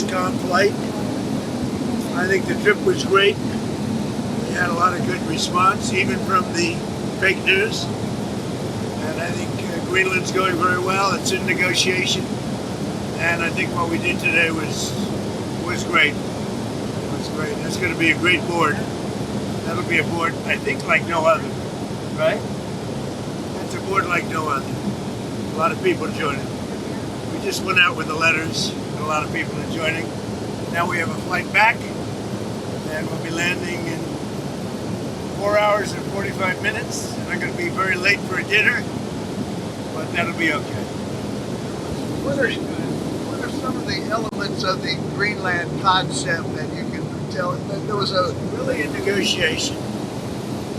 nice, calm flight. I think the trip was great. We had a lot of good response, even from the fake news. And I think Greenland's going very well. It's in negotiation. And I think what we did today was great. It was great. It's going to be a great board. That'll be a board, I think, like no other. Right? It's a board like no other. A lot of people joining. We just went out with the letters, and a lot of people are joining. Now we have a flight back, and we'll be landing in 4 hours and 45 minutes. And I'm going to be very late for a dinner, but that'll be okay. What are some of the elements of the Greenland concept that you can tell? There was really a negotiation,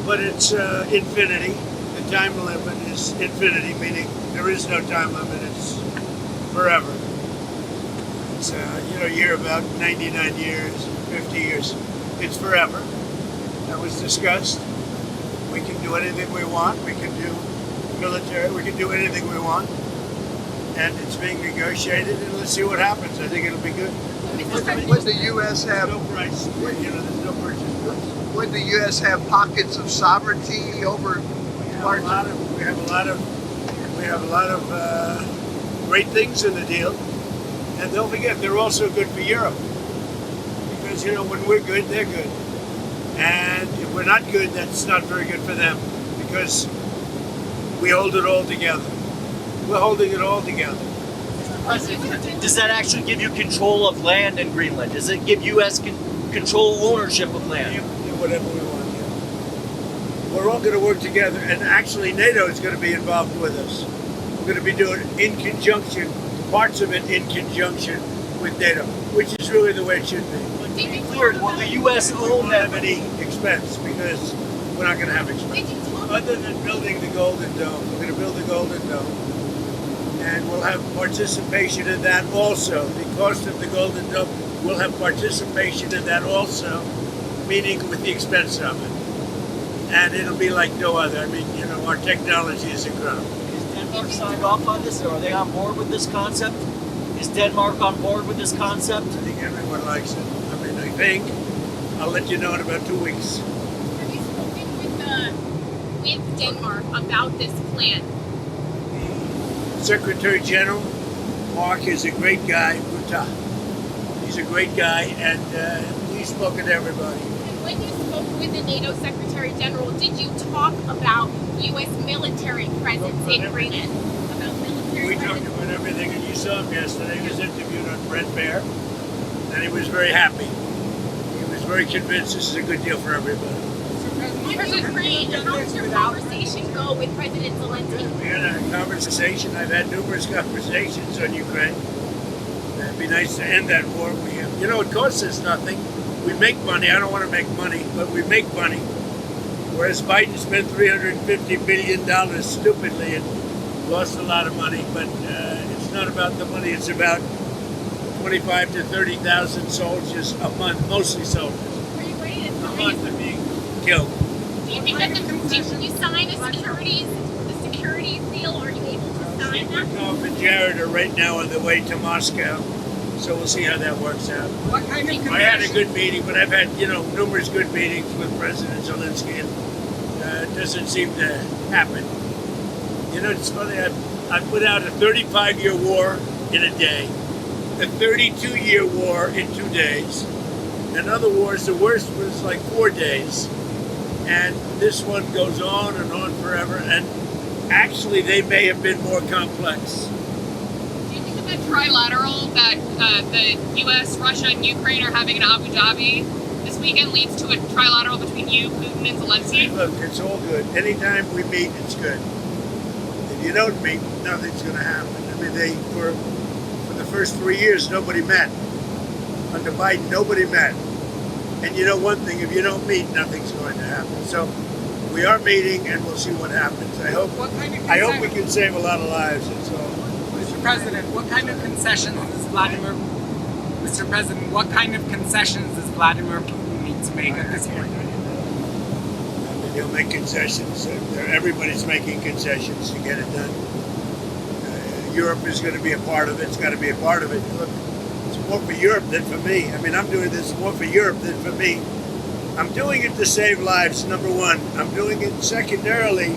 but it's infinity. The time limit is infinity, meaning there is no time limit. It's forever. It's you hear about 99 years, 50 years. It's forever. That was discussed. We can do anything we want. We can do military. We can do anything we want. And it's being negotiated, and let's see what happens. I think it'll be good. Would the U.S. have no price? There's no purchase price. Would the U.S. have pockets of sovereignty over parts? We have a lot of great things in the deal, and don't forget they're also good for Europe. Because when we're good, they're good, and if we're not good, that's not very good for them. Because we hold it all together. We're holding it all together. Does that actually give you control of land in Greenland? Does it give U.S. control ownership of land? Do whatever we want. Yeah. We're all going to work together, and actually NATO is going to be involved with us. We're going to be doing it in conjunction, parts of it in conjunction with NATO, which is really the way it should be. But to be clear, will the U.S. own that? Have any expense, because we're not going to have expense. Other than building the Golden Dome, we're going to build the Golden Dome. And we'll have participation in that also. The cost of the Golden Dome, we'll have participation in that also, meaning with the expense of it. And it'll be like no other. I mean, our technology is incredible. Is Denmark signed off on this? Are they on board with this concept? Is Denmark on board with this concept? I think everyone likes it. I mean, I think I'll let you know in about 2 weeks. Have you spoken with Denmark about this plan? Secretary General Mark is a great guy. He's a great guy, and he's spoken to everybody. And when you spoke with the NATO Secretary General, did you talk about U.S. military presence in Greenland? We talked about everything, and you saw him yesterday. He was interviewed on Brett Baer, and he was very happy. He was very convinced this is a good deal for everybody. How did your conversation go with President Zelensky? We had a conversation. I've had numerous conversations on Ukraine. It'd be nice to end that war. It costs us nothing. We make money. I don't want to make money, but we make money. Whereas Biden spent $350 billion stupidly and lost a lot of money. But it's not about the money. It's about 25 to 30,000 soldiers a month, mostly soldiers. Are you ready to A month are being killed. Do you think that did you sign the security deal? Are you able to sign that? Rickoff and Jared are right now on the way to Moscow, so we'll see how that works out. I had a good meeting, but I've had numerous good meetings with President Zelensky, and it doesn't seem to happen. It's funny. I put out a 35-year war in a day, a 32-year war in 2 days, and other wars. The worst was like 4 days. And this one goes on and on forever, and actually they may have been more complex. Do you think that trilateral that the U.S., Russia, and Ukraine are having in Abu Dhabi this weekend leads to a trilateral between you, Putin, and Zelensky? Look, it's all good. Anytime we meet, it's good. If you don't meet, nothing's going to happen. I mean, for the first 3 years, nobody met. Under Biden, nobody met. And one thing, if you don't meet, nothing's going to happen. So we are meeting, and we'll see what happens. I hope we can save a lot of lives. That's all. Mr. President, what kind of concessions does Vladimir Putin need to make at this point? I mean, he'll make concessions. Everybody's making concessions to get it done. Europe is going to be a part of it. It's got to be a part of it. Look, more for Europe than for me. I mean, I'm doing this more for Europe than for me. I'm doing it to save lives, number one. I'm doing it secondarily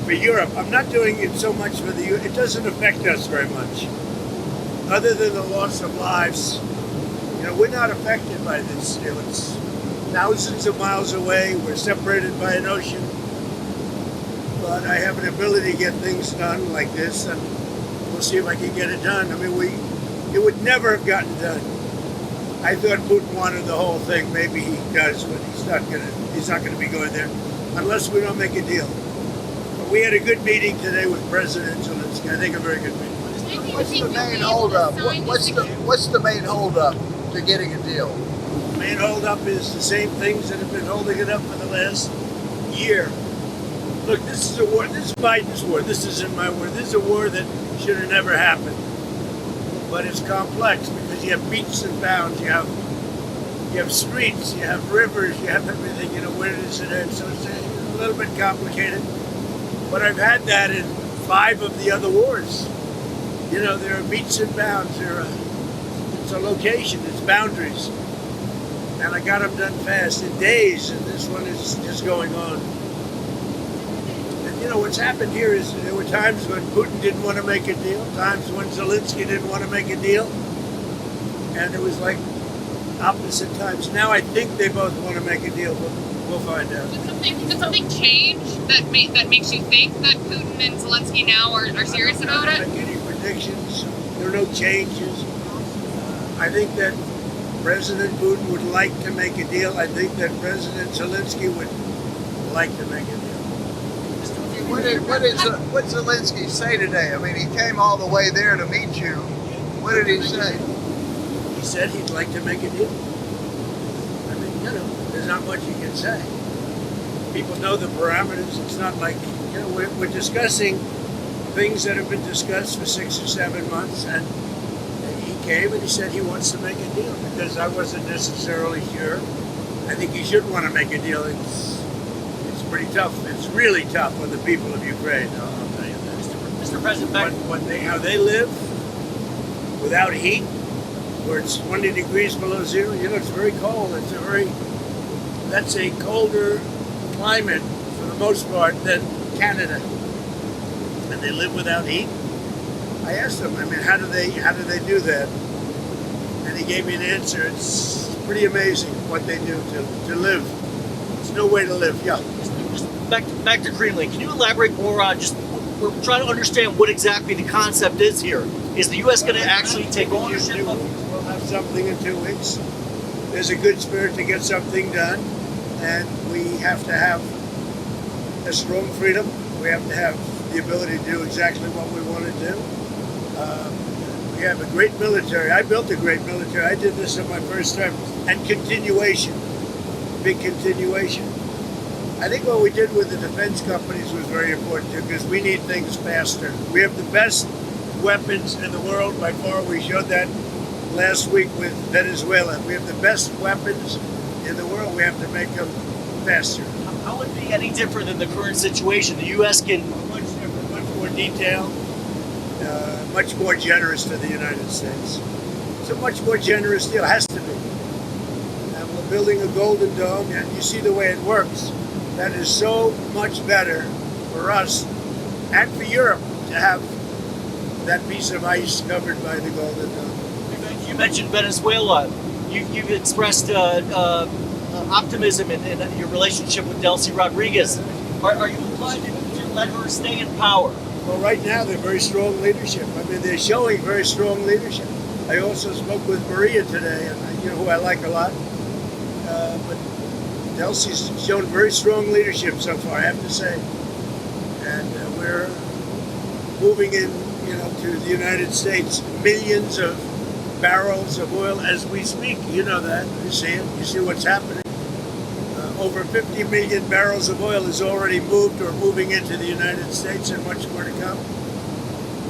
for Europe. I'm not doing it so much for the U.S. It doesn't affect us very much. Other than the loss of lives, we're not affected by this. It's thousands of miles away. We're separated by an ocean. But I have an ability to get things done like this, and we'll see if I can get it done. I mean, it would never have gotten done. I thought Putin wanted the whole thing. Maybe he does, but he's not gonna be going there unless we don't make a deal. But we had a good meeting today with President Zelensky. I think a very good meeting. What's the main holdup? What's the main holdup to getting a deal? The main holdup is the same things that have been holding it up for the last year. Look, this is a war. This is Biden's war. This isn't my war. This is a war that should have never happened. But it's complex because you have beats and bounds. You have streets. You have rivers. You have everything. Where does it end? So it's a little bit complicated. But I've had that in 5 of the other wars. There are beats and bounds. It's a location. It's boundaries. And I got them done fast in days. And this one is just going on. What's happened here is there were times when Putin didn't want to make a deal, times when Zelensky didn't want to make a deal, and it was like opposite times. Now I think they both want to make a deal, but we'll find out. Did something change that makes you think that Putin and Zelensky now are serious about it? I don't make any predictions. There are no changes. I think that President Putin would like to make a deal. I think that President Zelensky would like to make a deal. What did Zelensky say today? I mean, he came all the way there to meet you. What did he say? He said he'd like to make a deal. I mean, there's not much you can say. People know the parameters. It's not like, we're discussing things that have been discussed for 6 or 7 months, and he came and he said he wants to make a deal because I wasn't necessarily sure. I think he should want to make a deal. It's pretty tough. It's really tough on the people of Ukraine. I'll tell you that. Mr. President, How they live without heat, where it's 20 degrees below zero. It's very cold. That's a colder climate for the most part than Canada, and they live without heat. I asked him, how do they do that? And he gave me an answer. It's pretty amazing what they do to live. There's no way to live. Yeah. Back to Greenland. Can you elaborate more on we're trying to understand what exactly the concept is here. Is the U.S. going to actually take ownership of it? We'll have something in 2 weeks. There's a good spirit to get something done, and we have to have a strong freedom. We have to have the ability to do exactly what we want to do. We have a great military. I built a great military. I did this in my first term. And continuation, big continuation. I think what we did with the defense companies was very important too, because we need things faster. We have the best weapons in the world by far. We showed that last week with Venezuela. We have the best weapons in the world. We have to make them faster. How would it be any different than the current situation? The U.S. can much different, much more detailed, much more generous to the United States. It's a much more generous deal. It has to be. And we're building a Golden Dome, and you see the way it works. That is so much better for us and for Europe to have that piece of ice covered by the Golden Dome. You mentioned Venezuela. You've expressed optimism in your relationship with Delcy Rodriguez. Are you inclined to let her stay in power? Well, right now they're very strong leadership. They're showing very strong leadership. I also spoke with Maria today, and who I like a lot. But Delcy's shown very strong leadership so far, I have to say. And we're moving in, to the United States, millions of barrels of oil as we speak. You know that. You see it. You see what's happening. Over 50 million barrels of oil is already moved or moving into the United States, and much more to come.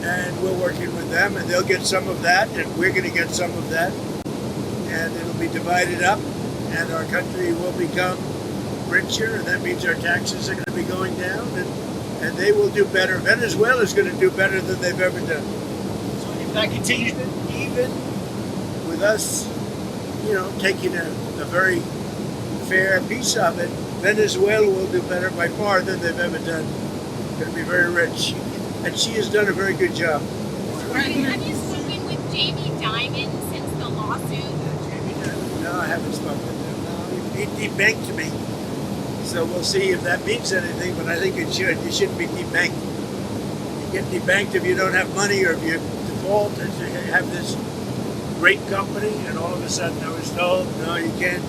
And we're working with them, and they'll get some of that, and we're going to get some of that. And it'll be divided up, and our country will become richer, and that means our taxes are going to be going down, and they will do better. Venezuela is going to do better than they've ever done. So if that continues, Even with thus, taking a very fair piece of it. Venezuela will do better by far than they've ever done. Going to be very rich, and she has done a very good job. Have you spoken with Jamie Dimon since the lawsuit? No, I haven't spoken to him. No, he debanked me, so we'll see if that means anything. But I think it should. You shouldn't be debanked. You get debanked if you don't have money or if you default and you have this great company, and all of a sudden I was told, no, you can't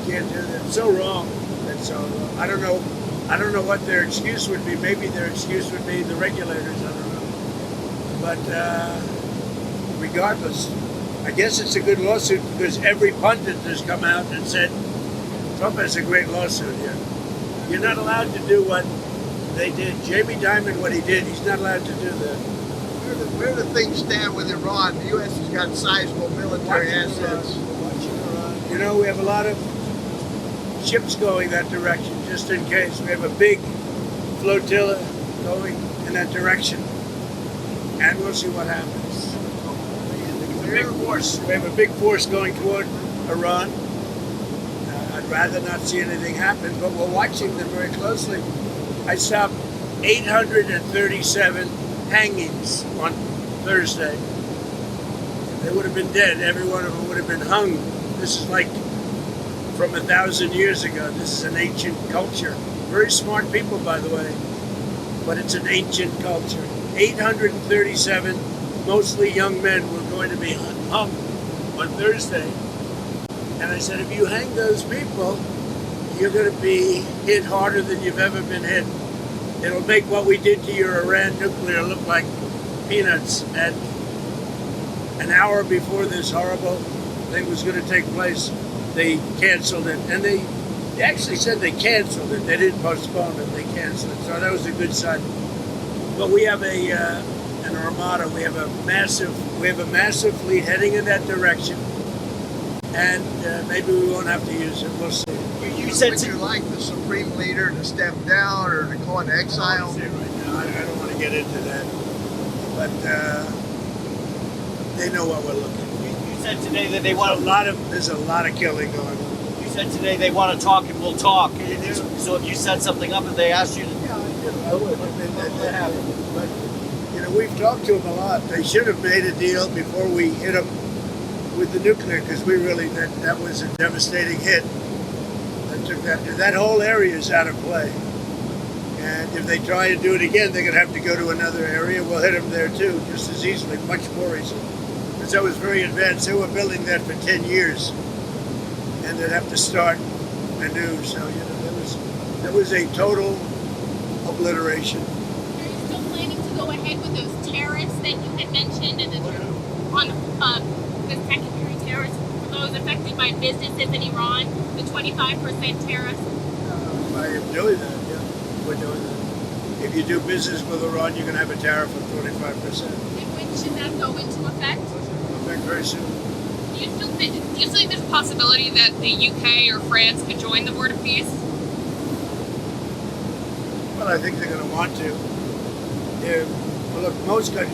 do that. It's so wrong. That's so wrong. I don't know what their excuse would be. Maybe their excuse would be the regulators. I don't know. But regardless, I guess it's a good lawsuit because every pundit has come out and said Trump has a great lawsuit here. You're not allowed to do what they did. Jamie Dimon, what he did, he's not allowed to do that. Where do things stand with Iran? The U.S. has got sizable military assets. We have a lot of ships going that direction, just in case. We have a big flotilla going in that direction, and we'll see what happens. We have a big force going toward Iran. I'd rather not see anything happen, but we're watching them very closely. I stopped 837 hangings on Thursday. They would have been dead. Every one of them would have been hung. This is like from 1,000 years ago. This is an ancient culture. Very smart people, by the way, but it's an ancient culture. 837, mostly young men, were going to be hung on Thursday. And I said, if you hang those people, you're going to be hit harder than you've ever been hit. It'll make what we did to your Iran nuclear look like peanuts. And an hour before this horrible thing was going to take place, they canceled it. And they actually said they canceled it. They didn't postpone it. They canceled it. So that was a good sign. But we have an armada. We have a massive fleet heading in that direction. And maybe we won't have to use it. We'll see. Would you like the supreme leader to step down or to go into exile? I don't want to get into that. But they know what we're looking for. You said today that they want There's a lot of killing going on. You said today they want to talk and we'll talk. So if you set something up and they asked you to... I would. That happened. But, we've talked to them a lot. They should have made a deal before we hit them with the nuclear, because we really, that was a devastating hit. That whole area is out of play. And if they try to do it again, they're going to have to go to another area. We'll hit them there too, just as easily, much more easily. Because that was very advanced. They were building that for 10 years. And they'd have to start anew. So, there was a total obliteration. Are you still planning to go ahead with those tariffs that you had mentioned and on the secondary tariffs for those affected by businesses in Iran, the 25% tariffs? I am doing that, yeah. We're doing that. If you do business with Iran, you can have a tariff of 25%. And when should that go into effect? Effect very soon. Do you still think there's a possibility that the UK or France could join the Board of Peace? Well, I think they're going to want to. Look,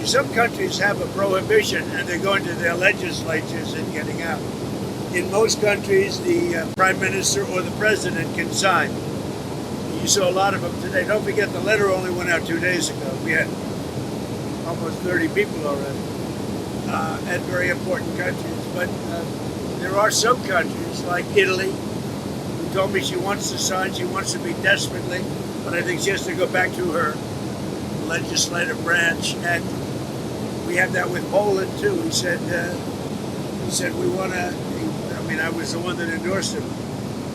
some countries have a prohibition, and they're going to their legislatures and getting out. In most countries, the prime minister or the president can sign. You saw a lot of them today. Don't forget, the letter only went out 2 days ago. We had almost 30 people already at very important countries. But there are some countries, like Italy, who told me she wants to sign. She wants to be desperately, but I think she has to go back to her legislative branch. And we have that with Poland too. He said we want to. I was the one that endorsed him.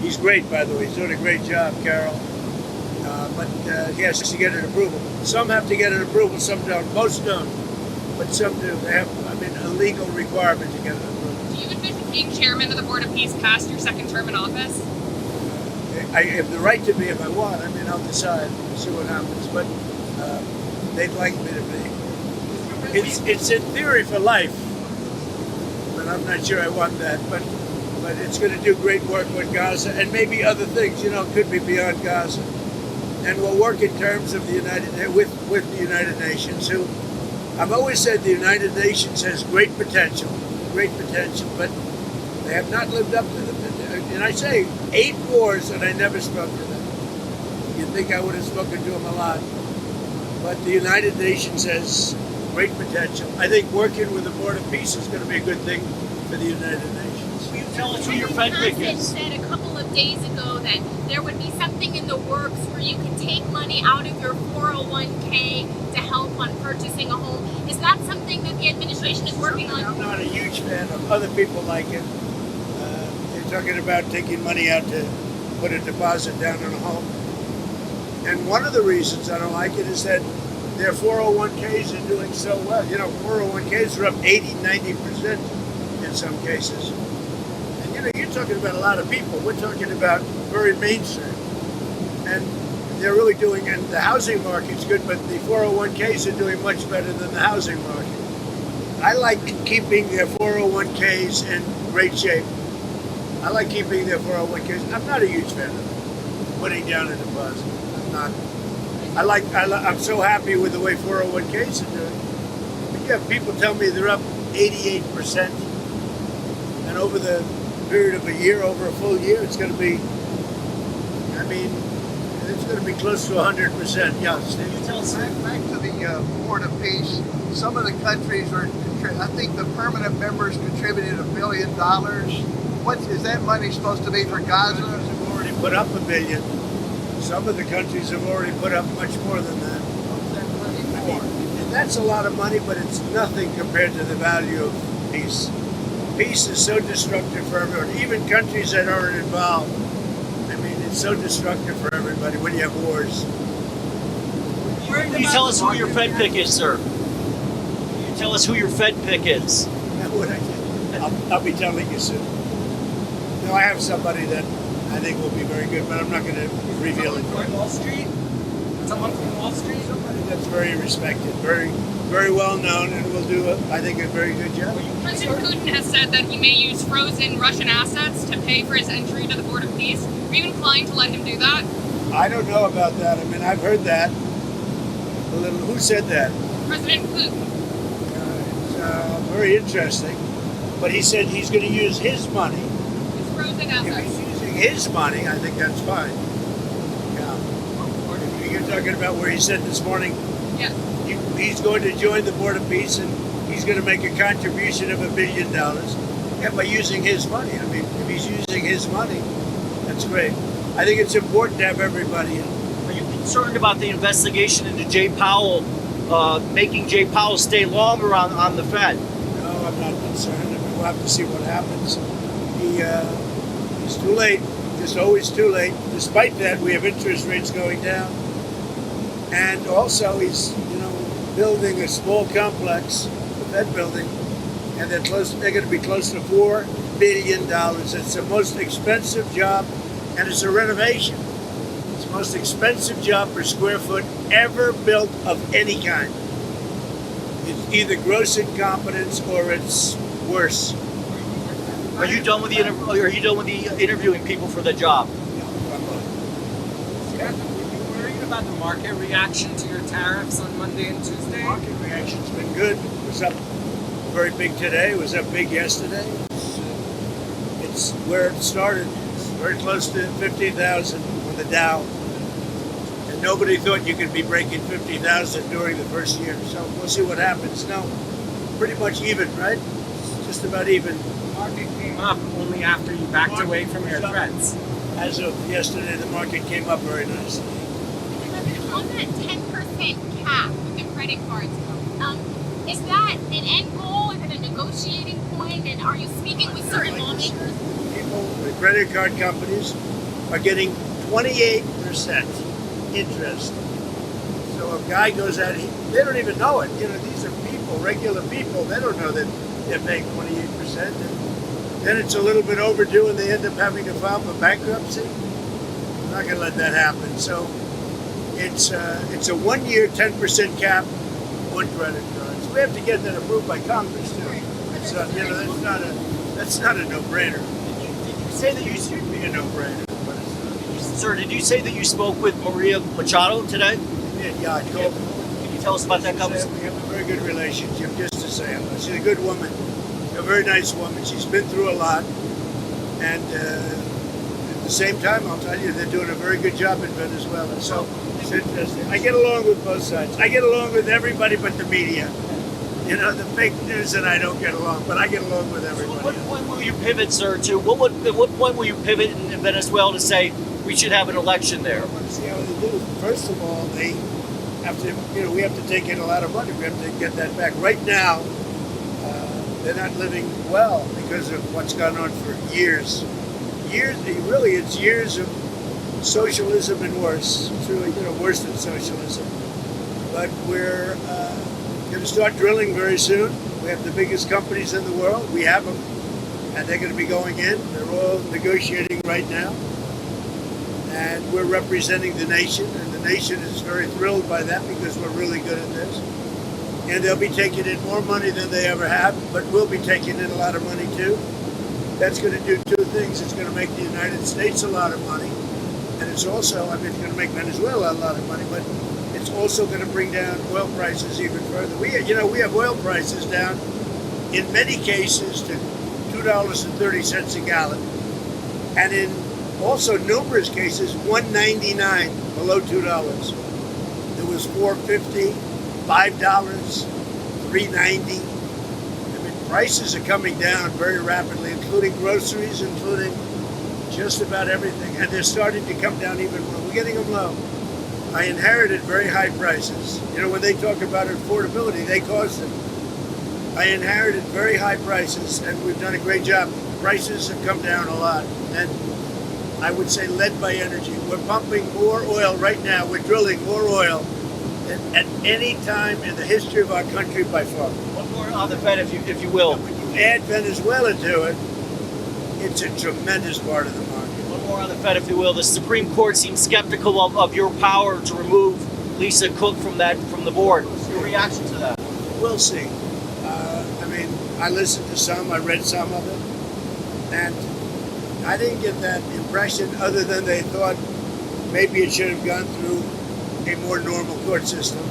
He's great, by the way. He's doing a great job, Carol. But he has to get an approval. Some have to get an approval, some don't. Most don't, but some do. They have, a legal requirement to get an approval. Do you envision being chairman of the Board of Peace past your second term in office? I have the right to be if I want. I'll decide. We'll see what happens. But they'd like me to be. It's in theory for life, but I'm not sure I want that. But it's going to do great work with Gaza and maybe other things. It could be beyond Gaza. And we'll work in terms of with the United Nations, who I've always said the United Nations has great potential. great potential, but they have not lived up to the potential. And I say 8 wars, and I never spoke to them. You'd think I would have spoken to them a lot. But the United Nations has great potential. I think working with the Board of Peace is going to be a good thing for the United Nations. Will you tell us who your Fed pick President is? said a couple of days ago that there would be something in the works where you can take money out of your 401k to help on purchasing a home. Is that something that the administration is working on? I'm not a huge fan of other people like it. They're talking about taking money out to put a deposit down on a home. And one of the reasons I don't like it is that their 401ks are doing so well. 401ks are up 80, 90% in some cases. And you're talking about a lot of people. We're talking about very mainstream. And they're really doing, and the housing market's good, but the 401ks are doing much better than the housing market. I like keeping their 401ks in great shape. I like keeping their 401ks. I'm not a huge fan of putting down a deposit. I'm not. I'm so happy with the way 401ks are doing. But you have people tell me they're up 88%. And over the period of a year, over a full year, it's going to be, it's going to be close to 100%. Yeah, Steve. You tell us. Back to the Board of Peace. Some of the countries are, I think the permanent members contributed $1 billion. What is that money supposed to be for Gaza? Countries have already put up $1 billion. Some of the countries have already put up much more than that. What's that money for? And that's a lot of money, but it's nothing compared to the value of peace. Peace is so destructive for everyone, even countries that aren't involved. It's so destructive for everybody when you have wars. Can you tell us who your Fed pick is, sir? Can you tell us who your Fed pick is? I'll be telling you soon. No, I have somebody that I think will be very good, but I'm not going to reveal it. Wall Street? Someone from Wall Street? Somebody that's very respected, very, very well known, and will do, I think, a very good job. President Putin has said that he may use frozen Russian assets to pay for his entry to the Board of Peace. Are you inclined to let him do that? I don't know about that. I've heard that. Who said that? President Putin. It's very interesting. But he said he's going to use his money. His frozen If assets. he's using his money, I think that's fine. Yeah. You're talking about where he said this morning Yes. he's going to join the Board of Peace and he's going to make a contribution of $1 billion. Yeah, by using his money. If he's using his money, that's great. I think it's important to have everybody in. Are you concerned about the investigation into Jay Powell, making Jay Powell stay longer on the Fed? No, I'm not concerned. We'll have to see what happens. He's too late. Just always too late. Despite that, we have interest rates going down. And also, he's building a small complex, the Fed building, and they're going to be close to $4 billion. It's the most expensive job, and it's a renovation. It's the most expensive job per square foot ever built of any kind. It's either gross incompetence or it's worse. Are you done with the interviewing people for the job? Scott, were you worried about the market reaction to your tariffs on Monday and Tuesday? Market reaction's been good. It was up very big today. It was up big yesterday. It's where it started. It's very close to 50,000 on the Dow. And nobody thought you could be breaking 50,000 during the first year. So we'll see what happens. No, pretty much even, right? Just about even. The market came up only after you backed away from your threats. As of yesterday, the market came up very nicely. On that 10% cap with the credit cards, is that an end goal? Is it a negotiating point? And are you speaking with certain lawmakers? People, the credit card companies are getting 28% interest. So a guy goes out, they don't even know it. These are people, regular people. They don't know that they're paying 28%. And then it's a little bit overdue and they end up having to file for bankruptcy. I'm not going to let that happen. So it's a 1 year 10% cap on credit cards. We have to get that approved by Congress too. So that's not a no-brainer. Did you say that you It should be a no-brainer, but it's not. Sir, did you say that you spoke with Maria Machado today? Yeah, I called her. Can you tell us about that We conversation? have a very good relationship, just to say. She's a good woman. a very nice woman. She's been through a lot. And at the same time, I'll tell you, they're doing a very good job in Venezuela. So it's interesting. I get along with both sides. I get along with everybody but the media. You know, the fake news and I don't get along, but I get along with everybody. At what point will you pivot, sir, to at what point will you pivot in Venezuela to say we should have an election there? I want to see how they do. First of all, they have to, we have to take in a lot of money. We have to get that back. Right now, they're not living well because of what's gone on for years. It's years of socialism and worse. It's really, worse than socialism. But we're going to start drilling very soon. We have the biggest companies in the world. We have them, and they're going to be going in. They're all negotiating right now. And we're representing the nation, and the nation is very thrilled by that because we're really good at this. And they'll be taking in more money than they ever have, but we'll be taking in a lot of money too. That's going to do two things. It's going to make the United States a lot of money, and it's also, it's going to make Venezuela a lot of money, but it's also going to bring down oil prices even further. We have oil prices down, in many cases, to $2.30 a gallon, and in also numerous cases, $1.99 below $2. It was $4.50, $5, $3.90. Prices are coming down very rapidly, including groceries, including just about everything, and they're starting to come down even more. We're getting them low. I inherited very high prices. When they talk about affordability, they caused it. I inherited very high prices, and we've done a great job. Prices have come down a lot, and I would say led by energy. We're pumping more oil right now. We're drilling more oil than at any time in the history of our country by far. One more on the Fed, if you will. And when you add Venezuela to it, it's a tremendous part of the market. One more on the Fed, if you will. The Supreme Court seems skeptical of your power to remove Lisa Cook from the board. Your reaction to that? We'll see. I listened to some, I read some of it, and I didn't get that impression other than they thought maybe it should have gone through a more normal court system.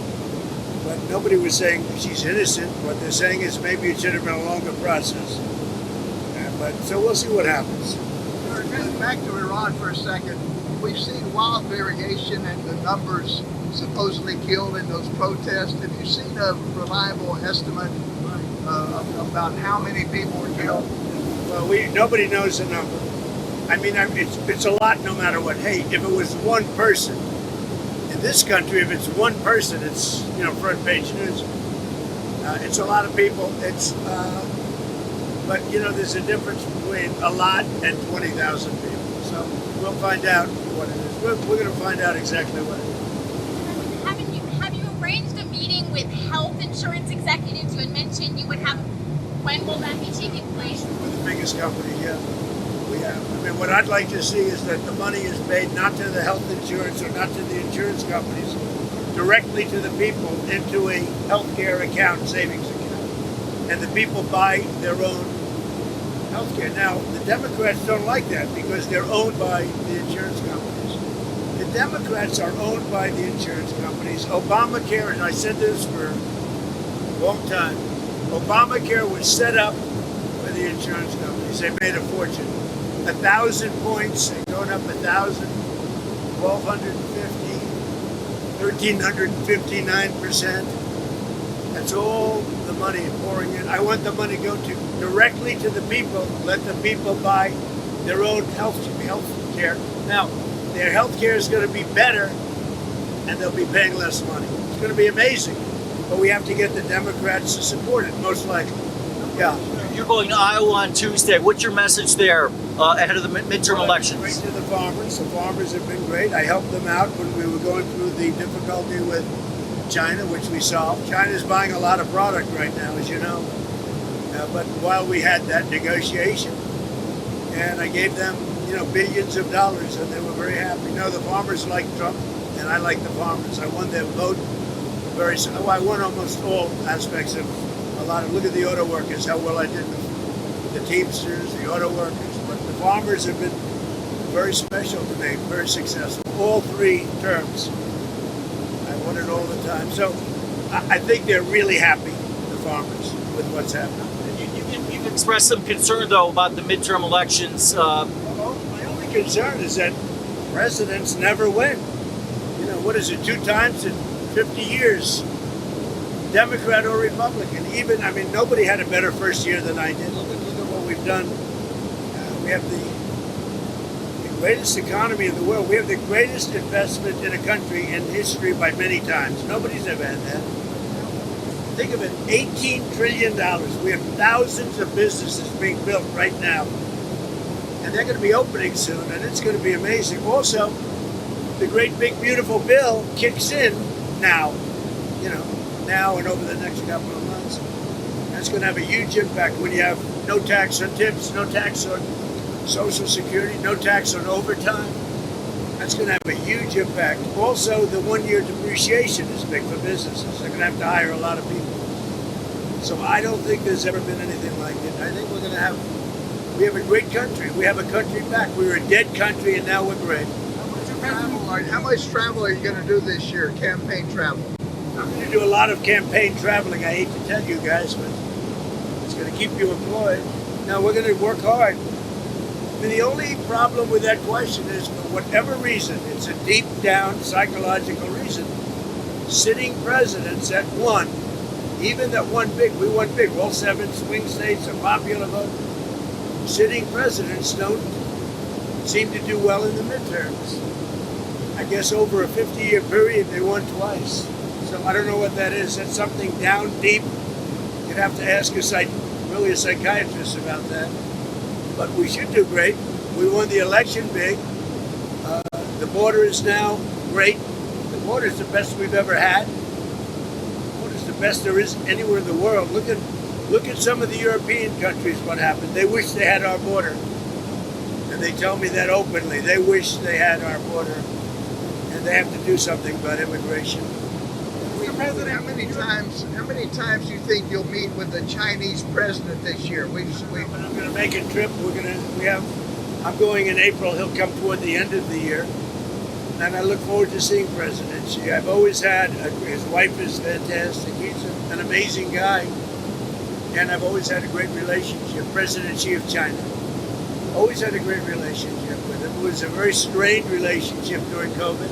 But nobody was saying she's innocent. What they're saying is maybe it should have been a longer process. So we'll see what happens. Back to Iran for a second. We've seen wild variation in the numbers supposedly killed in those protests. Have you seen a reliable estimate about how many people were killed? Well, nobody knows the number. It's a lot no matter what. Hey, if it was one person, in this country, if it's one person, it's, front page news. It's a lot of people. But there's a difference between a lot and 20,000 people. So we'll find out what it is. We're going to find out exactly what it is. Have you arranged a meeting with health insurance executives? You had mentioned you would have. When will that be taking place? With the biggest company, yeah. We have. What I'd like to see is that the money is paid not to the health insurance or not to the insurance companies, directly to the people into a healthcare account, savings account. And the people buy their own healthcare. Now, the Democrats don't like that because they're owned by the insurance companies. The Democrats are owned by the insurance companies. Obamacare, and I said this for a long time, Obamacare was set up by the insurance companies. They made a fortune. 1,000 points, they're going up 1,000, 1,250, 1,359%. That's all the money pouring in. I want the money to go directly to the people. Let the people buy their own health care. Now, their health care is going to be better, and they'll be paying less money. It's going to be amazing. But we have to get the Democrats to support it, most likely. Yeah. You're going to Iowa on Tuesday. What's your message there ahead of the midterm elections? Great to the farmers. The farmers have been great. I helped them out when we were going through the difficulty with China, which we solved. China's buying a lot of product right now, as you know. But while we had that negotiation, and I gave them, billions of dollars, and they were very happy. No, the farmers like Trump, and I like the farmers. I won their vote. I won almost all aspects of a lot of. Look at the auto workers, how well I did. The Teamsters, the auto workers, but the farmers have been very special to me, very successful. All 3 terms. I won it all the time. So I think they're really happy, the farmers, with what's happening. You've been expressed some concern, though, about the midterm elections. Well, my only concern is that presidents never win. You know, what is it, 2 times in 50 years? Democrat or Republican. Even, I mean, nobody had a better first year than I did. Look at what we've done. We have the greatest economy in the world. We have the greatest investment in a country in history by many times. Nobody's ever had that. Think of it, $18 trillion. We have thousands of businesses being built right now. And they're going to be opening soon, and it's going to be amazing. Also, the great big beautiful bill kicks in now, you know, now and over the next couple of months. That's going to have a huge impact when you have no tax on tips, no tax on Social Security, no tax on overtime. That's going to have a huge impact. Also, the 1-year depreciation is big for businesses. They're going to have to hire a lot of people. So I don't think there's ever been anything like it. I think we have a great country. We have a country back. We were a dead country, and now we're great. How much travel are you going to do this year, campaign travel? I'm going to do a lot of campaign traveling. I hate to tell you guys, but it's going to keep you employed. Now, we're going to work hard. I mean, the only problem with that question is, for whatever reason, it's a deep down psychological reason, sitting presidents that won, even that won big, we won big, all 7 swing states, a popular vote, sitting presidents don't seem to do well in the midterms. I guess over a 50-year period, they won twice. So I don't know what that is. That's something down deep. You'd have to ask a psychiatrist about that. But we should do great. We won the election big. The border is now great. The border is the best we've ever had. The border is the best there is anywhere in the world. Look at some of the European countries, what happened. They wish they had our border. And they tell me that openly. They wish they had our border. And they have to do something about immigration. Mr. President, how many times do you think you'll meet with the Chinese president this year? I'm going to make a trip. I'm going in April. He'll come toward the end of the year. And I look forward to seeing President Xi. I've always had, his wife is fantastic. He's an amazing guy. And I've always had a great relationship. President Xi of China. Always had a great relationship with him. It was a very strained relationship during COVID.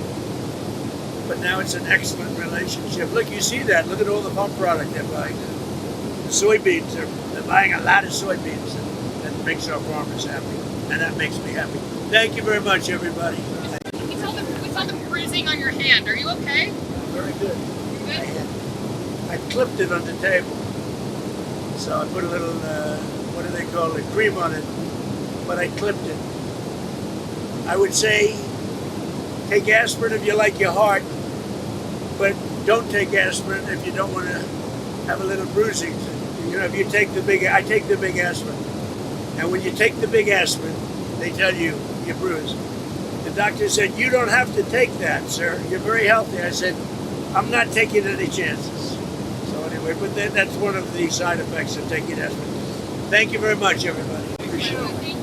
But now it's an excellent relationship. Look, you see that. Look at all the farm product they're buying. The soybeans, they're buying a lot of soybeans. And that makes our farmers happy. And that makes me happy. Thank you very much, everybody. We saw the bruising on your hand. Are you okay? Very good. You good? I clipped it on the table. So I put a little, what do they call it, cream on it. But I clipped it. I would say take aspirin if you like your heart, but don't take aspirin if you don't want to have a little bruising. You know, if you take I take the big aspirin. And when you take the big aspirin, they tell you you're bruised. The doctor said, you don't have to take that, sir. You're very healthy. I said, I'm not taking any chances. So anyway, but that's one of the side effects of taking aspirin. Thank you very much, everybody. Appreciate it.